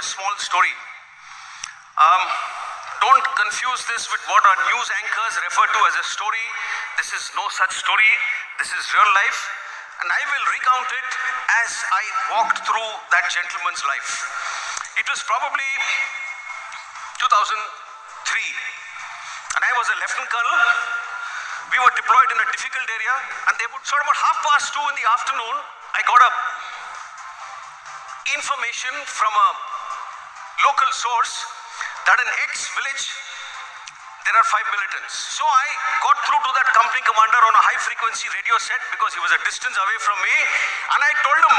a small story. Don't confuse this with what our news anchors refer to as a story. This is no such story. This is real life. And I will recount it as I walked through that gentleman's life. It was probably 2003, and I was a lieutenant colonel. We were deployed in a difficult area, and they would sort of about 2:30 in the afternoon. I got a information from a local source that in X village there are 5 militants. So I got through to that company commander on a high frequency radio set because he was a distance away from me, and I told him,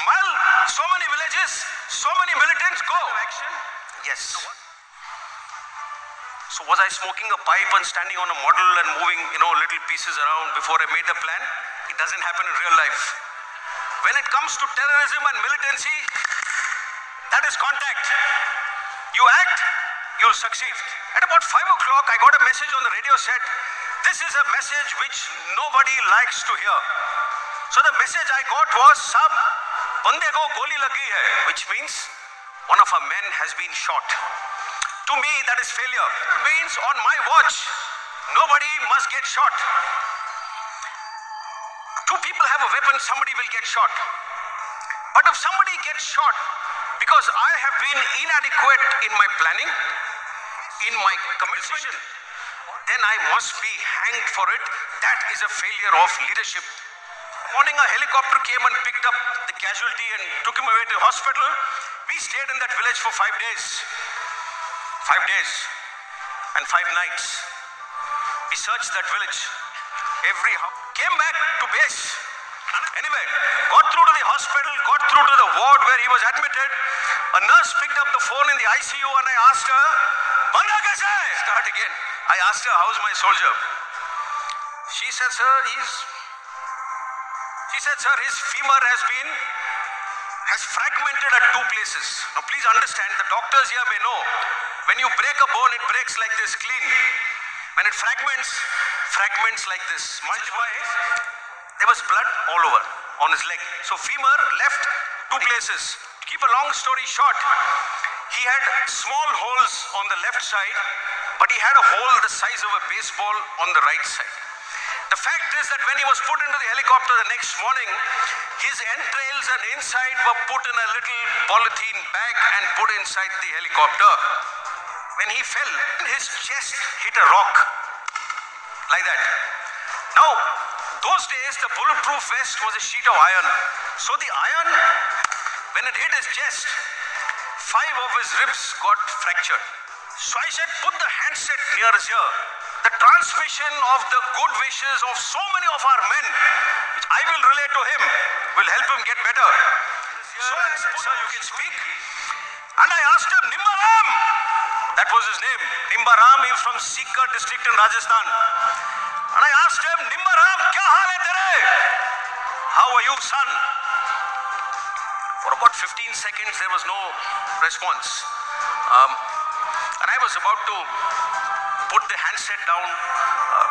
Mal, so many villages, so many militants, go. Action? Yes. So was I smoking a pipe and standing on a model and moving, little pieces around before I made the plan? It doesn't happen in real life. When it comes to terrorism and militancy, that is contact. You act, you'll succeed. At about 5 o'clock, I got a message on the radio set. This is a message which nobody likes to hear. So the message I got was, Sab, bande ko goli lagi hai, which means one of our men has been shot. To me, that is failure. It means on my watch, nobody must get shot. 2 people have a weapon, somebody will get shot. But if somebody gets shot because I have been inadequate in my planning, in my commitment, then I must be hanged for it. That is a failure of leadership. Morning, a helicopter came and picked up the casualty and took him away to hospital. We stayed in that village for 5 days. 5 days and 5 nights. We searched that village. Every house. Came back to base. Anyway, got through to the hospital, got through to the ward where he was admitted. A nurse picked up the phone in the ICU and I asked her, Banda kaisa hai? Start again. I asked her, how's my soldier? She said, sir, his femur has fragmented at 2 places. Now please understand, the doctors here may know, when you break a bone, it breaks like this, clean. When it fragments like this, multiply, there was blood all over on his leg. So femur left 2 places. To keep a long story short, he had small holes on the left side, but he had a hole the size of a baseball on the right side. The fact is that when he was put into the helicopter the next morning, his entrails and inside were put in a little polythene bag and put inside the helicopter. When he fell, his chest hit a rock, like that. Now, those days the bulletproof vest was a sheet of iron. So the iron, when it hit his chest, 5 of his ribs got fractured. So I said, put the handset near his ear. The transmission of the good wishes of so many of our men, which I will relay to him, will help him get better. So I said, sir, you can speak. And I asked him, Nimbaram, that was his name. Nimbaram, he was from Sikar district in Rajasthan. And I asked him, Nimbaram, kya haal hai tere? How are you, son? For about 15 seconds, there was no response. And I was about to put the handset down,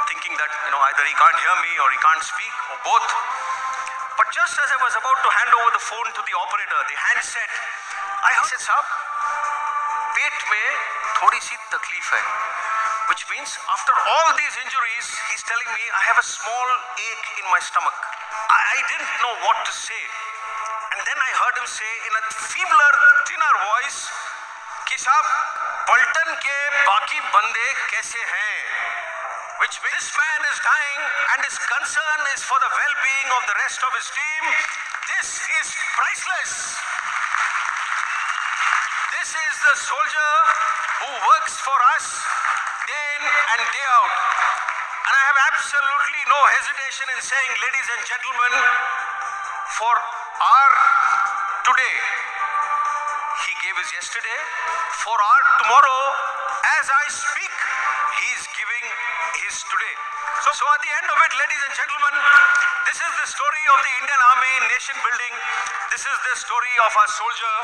thinking that, either he can't hear me or he can't speak, or both. But just as I was about to hand over the phone to the operator, the handset, I said, Saab, पेट में थोड़ी सी तकलीफ है, which means after all these injuries, he's telling me I have a small ache in my stomach. I didn't know what to say. And then I heard him say in a feebler, thinner voice, कि साहब पलटन के बाकी बंदे कैसे हैं? Which means this man is dying and his concern is for the well-being of the rest of his team. This is priceless. This is the soldier who works for us day in and day out. And I have absolutely no hesitation in saying, ladies and gentlemen, for our today, he gave his yesterday. For our tomorrow, as I speak, he is giving his today. So at the end of it, ladies and gentlemen, this is the story of the Indian Army nation building. This is the story of our soldier.